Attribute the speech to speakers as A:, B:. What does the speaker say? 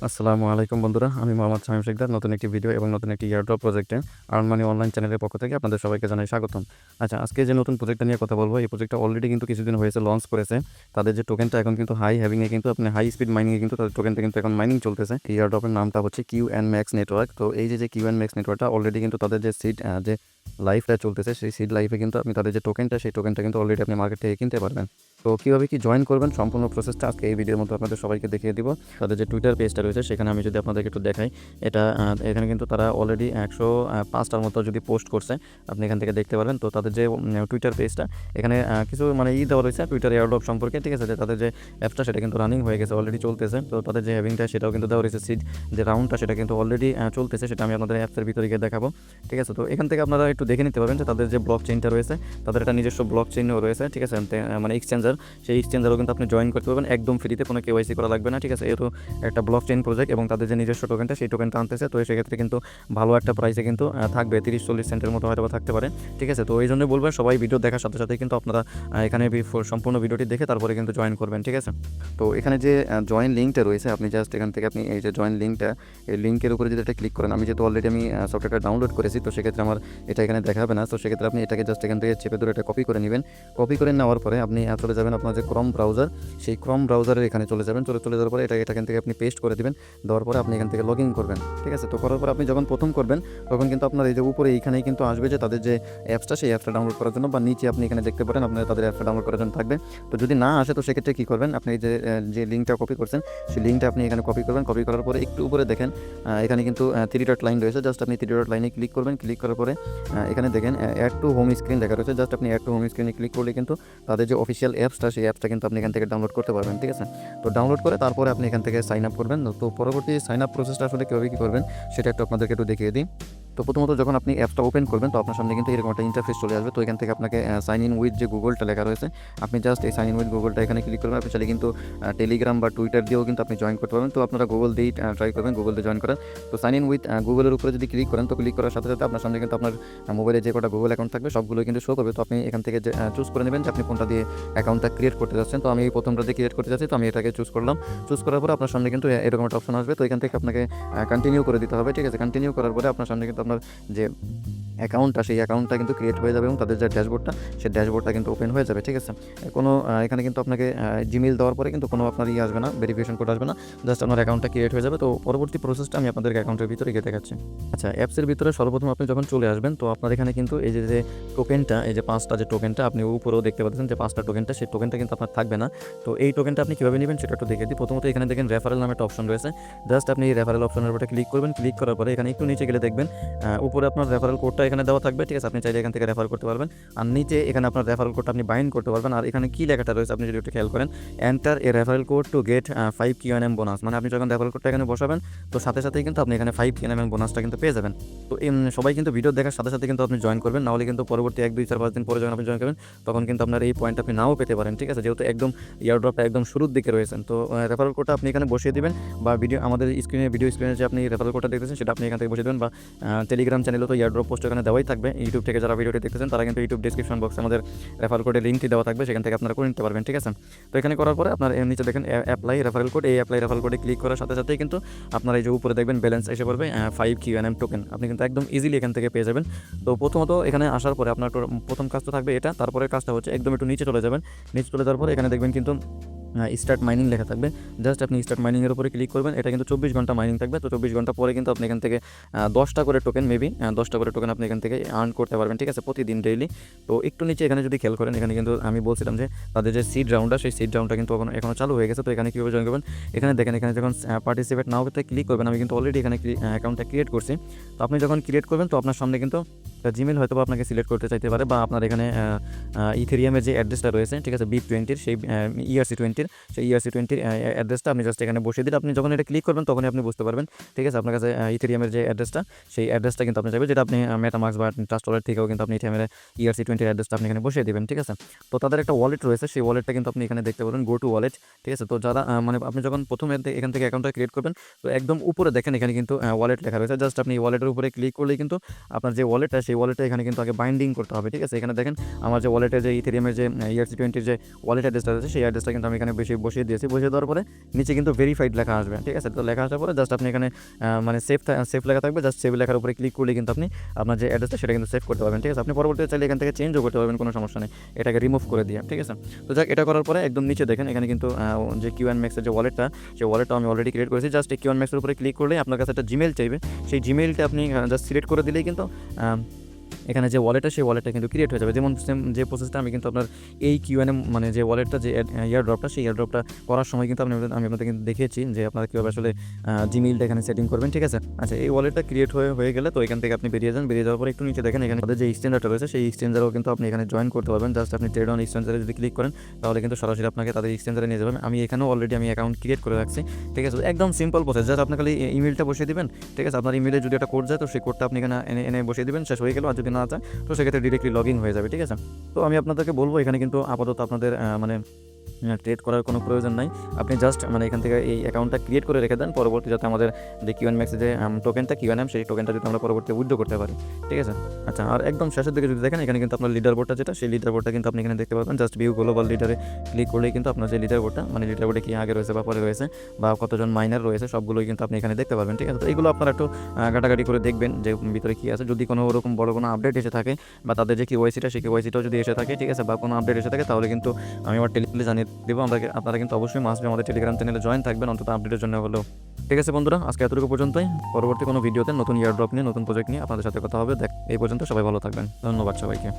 A: আসসালামু আলাইকুম বন্ধুরা, আমি মোহাম্মদ শামীম শেখদার নতুন একটি ভিডিও এবং নতুন একটি এয়ারড্রপ প্রজেক্টে আর্ন মানি অনলাইন চ্যানেলের পক্ষ থেকে আপনাদের সবাইকে জানাই স্বাগতম। আচ্ছা, আজকে যে নতুন প্রজেক্টটা নিয়ে কথা বলবো, এই প্রজেক্টটা অলরেডি কিন্তু কিছুদিন হয়েছে লঞ্চ করেছে। তাদের যে টোকেনটা এখন কিন্তু হাই হ্যাভিংয়ে কিন্তু আপনি হাই স্পিড মাইনিংয়ে কিন্তু তাদের টোকেনটা কিন্তু এখন মাইনিং চলতেছে। এই এয়ারড্রপের নামটা হচ্ছে কিউ অ্যান্ড ম্যাক্স নেটওয়ার্ক। তো এই যে কিউ অ্যান্ড ম্যাক্স নেটওয়ার্কটা অলরেডি কিন্তু তাদের যে সিড যে লাইফটা চলতেছে, সেই সিড লাইফে কিন্তু আপনি তাদের যে টোকেনটা, সেই টোকেনটা কিন্তু অলরেডি আপনি মার্কেট থেকে কিনতে পারবেন। তো কীভাবে কি জয়েন করবেন সম্পূর্ণ প্রসেসটা আজকে এই ভিডিওর মধ্যে আপনাদের সবাইকে দেখিয়ে দিব। তাদের যে টুইটার পেজটা রয়েছে সেখানে আমি যদি আপনাদেরকে একটু দেখাই, এটা এখানে কিন্তু তারা অলরেডি 105টার মতো যদি পোস্ট করছে, আপনি এখান থেকে দেখতে পারবেন। তো তাদের যে টুইটার পেজটা, এখানে কিছু মানে দেওয়া রয়েছে টুইটার এয়ারড্রপ সম্পর্কে, ঠিক আছে? যে তাদের যে অ্যাপসটা সেটা কিন্তু রানিং হয়ে গেছে, অলরেডি চলতেছে। তো তাদের যে হ্যাভিংটা সেটাও কিন্তু দেওয়া রয়েছে, সিড যে রাউন্ডটা সেটা কিন্তু অলরেডি চলতেছে, সেটা আমি আপনাদের অ্যাপসের ভিতরে গিয়ে দেখাবো, ঠিক আছে? তো এখান থেকে আপনারা একটু দেখে নিতে পারবেন যে তাদের যে ব্লক চেইনটা রয়েছে, তাদের একটা নিজস্ব ব্লক চেইনও রয়েছে, ঠিক আছে? মানে এক্সচেঞ্জার, সেই এক্সচেঞ্জারও কিন্তু আপনি জয়েন করতে পারবেন একদম ফ্রিতে, কোনো কেওয়াইসি করা লাগবে না, ঠিক আছে? এর একটা ব্লক চেইন প্রজেক্ট এবং তাদের যে নিজস্ব টোকেনটা, সেই টোকেনটা আনতেছে। তো সেক্ষেত্রে কিন্তু ভালো একটা প্রাইসে কিন্তু থাকবে, 30-40 সেন্টের মতো হয়তো থাকতে পারে, ঠিক আছে? তো এই জন্য বলবো সবাই ভিডিও দেখার সাথে সাথে কিন্তু আপনারা এখানে সম্পূর্ণ ভিডিওটি দেখে তারপরে কিন্তু জয়েন করবেন, ঠিক আছে? তো এখানে যে জয়েন লিঙ্কটা রয়েছে, আপনি জাস্ট এখান থেকে আপনি এই যে জয়েন লিঙ্কটা, এই লিঙ্কের উপরে যদি এটা ক্লিক করেন, আমি যেহেতু অলরেডি আমি সফটওয়্যারটা ডাউনলোড করেছি, তো সেক্ষেত্রে আমার এটা এখানে দেখাবে না। তো সেক্ষেত্রে আপনি এটাকে জাস্ট এখান থেকে চেপে ধরে এটা কপি করে নেবেন। কপি করে নেওয়ার পরে আপনি চলে যাবেন আপনার যে ক্রম ব্রাউজার, সেই ক্রম ব্রাউজারের এখানে চলে যাবেন। চলে যাওয়ার পরে এটা এখান থেকে আপনি পেস্ট করে দিবেন। দেওয়ার পরে আপনি এখান থেকে লগ ইন করবেন, ঠিক আছে? তো করার পর আপনি যখন প্রথম করবেন, তখন কিন্তু আপনার এই যে উপরে এইখানেই কিন্তু আসবে যে তাদের যে অ্যাপসটা, সেই অ্যাপসটা ডাউনলোড করার জন্য, বা নিচে আপনি এখানে দেখতে পারেন আপনার তাদের অ্যাপসটা ডাউনলোড করার জন্য থাকবে। তো যদি না আসে, তো সেক্ষেত্রে কী করবেন, আপনি এই যে লিঙ্কটা কপি করছেন, সেই লিঙ্কটা আপনি এখানে কপি করবেন। কপি করার পরে একটু উপরে দেখেন এখানে কিন্তু 3 ডট লাইন রয়েছে, জাস্ট আপনি 3 ডট লাইনে ক্লিক করবেন। ক্লিক করার পরে এখানে দেখেন অ্যাড টু হোম স্ক্রিন লেখা রয়েছে, জাস্ট আপনি অ্যাড টু হোম স্ক্রিনে ক্লিক করলে কিন্তু তাদের যে অফিসিয়াল অ্যাপসটা, সেই অ্যাপসটা কিন্তু আপনি এখান থেকে ডাউনলোড করতে পারবেন, ঠিক আছে? তো ডাউনলোড করে তারপরে আপনি এখান থেকে সাইন আপ করবেন। তো পরবর্তী সাইন আপ প্রসেসটা আসলে কীভাবে কী করবেন সেটা একটু আপনাদেরকে একটু দেখিয়ে দিই। তো প্রথমত যখন আপনি অ্যাপসটা ওপেন করবেন, তো আপনার সামনে কিন্তু এরকম একটা ইন্টারফেস চলে আসবে। তো এখান থেকে আপনাকে সাইন ইন উইথ যে গুগলটা লেখা রয়েছে, আপনি জাস্ট এই সাইন ইন উইথ গুগলটা এখানে ক্লিক করবেন। আপনি চাইলে কিন্তু টেলিগ্রাম বা টুইটার দিয়েও কিন্তু আপনি জয়েন করতে পারবেন। তো আপনারা গুগল দিয়েই ট্রাই করবেন, গুগল দিয়ে জয়েন করার। তো সাইন ইন উইথ গুগলের উপরে যদি ক্লিক করেন, তো ক্লিক করার সাথে সাথে আপনার সামনে কিন্তু আপনার মোবাইলে যে কটা গুগল অ্যাকাউন্ট থাকবে সবগুলো কিন্তু শো করবে। তো আপনি এখান থেকে চুজ করে নেবেন যে আপনি কোনটা দিয়ে অ্যাকাউন্টটা ক্রিয়েট করতে যাচ্ছেন। তো আমি এই প্রথমটা দিয়ে ক্রিয়েট করতে যাচ্ছি, তো আমি এটাকে চুজ করলাম। চুজ করার পরে আপনার সামনে কিন্তু এরকম একটা অপশন আসবে। তো এখান থেকে আপনাকে কন্টিনিউ করে দিতে হবে, ঠিক আছে? কন্টিনিউ করার পরে আপনার সামনে কিন্তু আপনার যে অ্যাকাউন্টটা, সেই অ্যাকাউন্টটা কিন্তু ক্রিয়েট হয়ে যাবে এবং তাদের যে ড্যাশবোর্ডটা, সেই ড্যাশবোর্ডটা কিন্তু ওপেন হয়ে যাবে, ঠিক আছে? কোনো এখানে কিন্তু আপনাকে জিমেইল দেওয়ার পরে কিন্তু কোনো আপনার আসবে না, ভেরিফিকেশন কোড আসবে না, জাস্ট আপনার অ্যাকাউন্টটা ক্রিয়েট হয়ে যাবে। তো পরবর্তী প্রসেসটা আমি আপনাদেরকে অ্যাকাউন্টের ভিতরে গিয়ে দেখাচ্ছি। আচ্ছা, অ্যাপসের ভিতরে সর্বপ্রথম আপনি যখন চলে আসবেন, তো আপনার এখানে কিন্তু এই যে টোকেনটা, এই যে 5টা যে টোকেনটা আপনি উপরেও দেখতে পাচ্ছেন, যে 5টা টোকেনটা, সেই টোকেনটা কিন্তু আপনার থাকবে না। তো এই টোকেনটা আপনি কীভাবে নেবেন সেটা একটু দেখিয়ে দিই। প্রথমত এখানে দেখেন রেফারেল নামে একটা অপশন রয়েছে, জাস্ট আপনি এই রেফারেল অপশনের উপরে ক্লিক করবেন। ক্লিক করার পরে এখানে একটু নিচে গেলে দেখবেন উপরে আপনার রেফারেল কোডটা এখানে দেওয়া থাকবে, ঠিক আছে? আপনি চাইলে এখান থেকে রেফার করতে পারবেন। আর নিচে এখানে আপনার রেফারেল কোডটা আপনি বাইন্ড করতে পারবেন। আর এখানে কি লেখাটা রয়েছে আপনি যদি একটু খেয়াল করেন, enter a referral code to get 5 QNM bonus. মানে আপনি যখন রেফারেল কোডটা এখানে বসাবেন, তো সাথে সাথেই কিন্তু আপনি এখানে 5 কিউএনএম বোনাসটা কিন্তু পেয়ে যাবেন। তো সবাই কিন্তু ভিডিও দেখার সাথে সাথে কিন্তু আপনি জয়েন করবেন, নাহলে কিন্তু পরবর্তী 1, 2, 4, 5 দিন পরে যখন আপনি জয়েন করবেন, তখন কিন্তু আপনার এই পয়েন্ট আপনি নাও পেতে পারেন, ঠিক আছে? যেহেতু একদম ইয়ারড্রপটা একদম শুরুর দিকে রয়েছেন। তো রেফারেল কোডটা আপনি এখানে বসিয়ে দিবেন, বা আমাদের ভিডিও স্ক্রিনে যে আপনি রেফারেল কোডটা দেখতেছেন সেটা আপনি এখান থেকে বসিয়ে দেবেন, বা টেলিগ্রাম চ্যানেলেও তো ইয়ারড্রপ পোস্ট এখানে দেওয়াই থাকবে। ইউটিউব থেকে যারা ভিডিওটি দেখতেছেন তারা কিন্তু ইউটিউব ডেসক্রিপশন বক্সে আমাদের রেফারেল কোডের লিঙ্কটি দেওয়া থাকবে, সেখান থেকে আপনারা করে নিতে পারবেন, ঠিক আছে? তো এখানে করার পরে আপনার এর নিচে দেখেন অ্যাপ্লাই রেফারেল কোড, এই অ্যাপ্লাই রেফারেল কোডে ক্লিক করার সাথে সাথেই কিন্তু আপনার এই যে উপরে দেখবেন ব্যালেন্স এসে পড়বে 5 কিউএনএম টোকেন, আপনি কিন্তু একদম ইজিলি এখান থেকে পেয়ে যাবেন। তো প্রথমত এখানে আসার পরে আপনার প্রথম কাজ তো থাকবে এটা, তারপরে কাজটা হচ্ছে একদম একটু নিচে চলে যাবেন। নিচে চলে যাওয়ার পরে এখানে দেখবেন কিন্তু স্টার্ট মাইনিং লেখা থাকবে, জাস্ট আপনি স্টার্ট মাইনিংয়ের উপরে ক্লিক করবেন। এটা কিন্তু 24 ঘন্টা মাইনিং থাকবে। তো 24 ঘন্টা পরে কিন্তু আপনি এখান থেকে 10টা করে টোকেন, মেবি 10টা করে টোকেন আপনি এখান থেকে আর্ন করতে পারবেন, ঠিক আছে? প্রতিদিন ডেইলি। তো একটু নিচে এখানে যদি খেয়াল করেন, এখানে কিন্তু আমি বলছিলাম যে তাদের যে সিড রাউন্ডটা, সেই সিড রাউন্ডটা কিন্তু এখনও চালু হয়ে গেছে। তো এখানে কীভাবে জয়েন করবেন, এখানে দেখেন, এখানে যখন পার্টিসিপেট নাও ক্লিক করবেন, আমি কিন্তু অলরেডি এখানে অ্যাকাউন্টটা ক্রিয়েট করছি। তো আপনি যখন ক্রিয়েট করবেন, তো আপনার সামনে কিন্তু জিমেল হয়তো আপনাকে সিলেক্ট করতে চাইতে পারে, বা আপনার এখানে ইথেরিয়ামের যে অ্যাড্রেসটা রয়েছে, ঠিক আছে? BIP20 সেই ERC20 সেই ERC20 অ্যাড্রেসটা আপনি জাস্ট এখানে বসিয়ে দিলে, আপনি যখন এটা ক্লিক করবেন তখনই আপনি বুঝতে পারবেন, ঠিক আছে? আপনার কাছে ইথেরিয়ামের যে অ্যাড্রেসটা, সেই অ্যাড্রেসটা কিন্তু আপনি চাইবেন, যেটা আপনি মেটামাস্ক বা ট্রাস্ট ওয়ালেট থেকেও কিন্তু আপনি ইথেরিয়ামের ERC20 অ্যাড্রেসটা আপনি এখানে বসিয়ে দিবেন, ঠিক আছে? তো তাদের একটা ওয়ালেট রয়েছে, সেই ওয়ালেটটা কিন্তু আপনি এখানে দেখতে পাবেন, গো টু ওয়ালেট, ঠিক আছে? তো যারা মানে আপনি যখন প্রথমে এখান থেকে অ্যাকাউন্টটা ক্রিয়েট করবেন, তো একদম উপরে দেখেন এখানে কিন্তু ওয়ালেট লেখা রয়েছে, জাস্ট আপনি ওয়ালেটের উপরে ক্লিক করলেই কিন্তু আপনার যে ওয়ালেটটা, সেই ওয়ালেটটা এখানে কিন্তু আগে বাইন্ডিং করতে হবে, ঠিক আছে। এখানে দেখেন আমার যে ওয়ালেটে যে ইথেরিয়ামের যে ERC20 যে ওয়ালেট অ্যাড্রেসটা আছে সেই অ্যাড্রেসটা কিন্তু আমি এখানে বসিয়ে দিয়েছি। বসিয়ে দেওয়ার পরে নিচে কিন্তু ভেরিফাইড লেখা আসবে, ঠিক আছে। তো লেখা আসার পরে জাস্ট আপনি এখানে মানে সেভ লেখা থাকবে, জাস্ট সেভ লেখার উপরে ক্লিক করলে কিন্তু আপনি আপনার যে অ্যাড্রেসটা সেটা কিন্তু সেভ করতে পারবেন, ঠিক আছে। আপনি পরবর্তীতে চাইলে এখান থেকে চেঞ্জও করতে পারবেন, কোনো সমস্যা নেই, এটাকে রিমুভ করে দিয়ে, ঠিক আছে। তো যাক, এটা করার পরে একদম নিচে দেখেন এখানে কিন্তু যে কিউএন ম্যাক্সের যে ওয়ালেটটা, সেই ওয়ালেটটা আমি অলরেডি ক্রিয়েট করেছি। জাস্ট এই কিউএন ম্যাক্সের উপরে ক্লিক করলে আপনার কাছে একটা জিমেল চাইবে, সেই জিমেলটা আপনি জাস্ট সিলেক্ট করে দিলেই কিন্তু এখানে যে ওয়ালেটটা সেই ওয়ালেটটা কিন্তু ক্রিয়েট হয়ে যাবে। যেমন সেম যে প্রসেসটা আমি কিন্তু আপনার এই কিউএনএম মানে যে ওয়ালেটটা যে ইয়ারড্রপটা সেই ইয়ারড্রপটা করার সময় কিন্তু আমি আপনাদের কিন্তু দেখিয়েছি যে আপনারা কীভাবে আসলে জিমেইলটা এখানে সেটিং করবেন, ঠিক আছে। আচ্ছা, এই ওয়ালেটটা ক্রিয়েট হয়ে গেলে তো এখান থেকে আপনি বেরিয়ে যান। বেরিয়ে যাওয়ার পরে একটু নিচে দেখেন এখানে আমাদের যে এক্সচেঞ্জারটা রয়েছে সেই এক্সচেঞ্জারও কিন্তু আপনি এখানে জয়েন করতে পারবেন। জাস্ট আপনি ট্রেড অন এক্সচেঞ্জারে যদি ক্লিক করেন তাহলে কিন্তু সরাসরি আপনাকে তাদের এক্সচেঞ্জারে নিয়ে যাবেন। আমি এখানেও অলরেডি আমি অ্যাকাউন্ট ক্রিয়েট করে রাখছি, ঠিক আছে। একদম সিম্পল প্রসেস, জাস্ট আপনি খালি ইমেলটা বসিয়ে দিবেন, ঠিক আছে। আপনার ইমেলে যদি একটা কোড যায় তো সেই কোডটা আপনি এখানে এনে বসিয়ে দিবেন, শেষ হয়ে গেল। আর যদি না যায় তো সেক্ষেত্রে ডিরেক্টলি লগ ইন হয়ে যাবে, ঠিক আছে। তো আমি আপনাদেরকে বলবো এখানে কিন্তু আপাতত আপনাদের মানে ট্রেড করার কোনো প্রয়োজন নাই। আপনি জাস্ট মানে এখান থেকে এই অ্যাকাউন্টটা ক্রিয়েট করে রেখে দেন, পরবর্তী যাতে আমাদের যে কিউএন ম্যাক্সের যে টোকেনটা কিউএনএম সেই টোকেনটা যদি আমরা পরবর্তী উইথড্র করতে পারি, ঠিক আছে। আচ্ছা, আর একদম শেষের দিকে যদি দেখেন এখানে কিন্তু আপনার লিডার বোর্ডটা যেটা সেই লিডার বোর্ডটা কিন্তু আপনি এখানে দেখতে পাবেন। জাস্ট ভিউ গ্লোবাল লিডারে ক্লিক করলেই কিন্তু আপনার যে লিডার বোর্ডটা মানে লিডার বোর্ডে কি আগে রয়েছে বা পরে রয়েছে বা কতজন মাইনার রয়েছে সবগুলোই কিন্তু আপনি এখানে দেখতে পাবেন, ঠিক আছে। তো এগুলো আপনারা একটু ঘাটাঘাটি করে দেখবেন যে ভিতরে কী আছে। যদি কোনো ওরকম বড় কোনো আপডেট এসে থাকে বা তাদের যে কেওয়াইসিটা সেই কেওয়াইসিটাও যদি এসে থাকে, ঠিক আছে, বা কোনো আপডেট এসে থাকে তাহলে কিন্তু আমি আমার টেলিগ্রামে জানিয়ে দেবো। আপনারা কিন্তু অবশ্যই মাস্ট আমাদের টেলিগ্রাম চ্যানেলে জয়েন থাকবেন অন্তত আপডেটের জন্য হলেও, ঠিক আছে বন্ধুরা। আজকে এতটুকু পর্যন্তই। পরবর্তী কোনো ভিডিওতে নতুন ইয়ারড্রপ নিয়ে নতুন প্রজেক্ট নিয়ে আপনাদের সাথে কথা হবে। এই পর্যন্ত সবাই ভালো থাকবেন, ধন্যবাদ সবাইকে।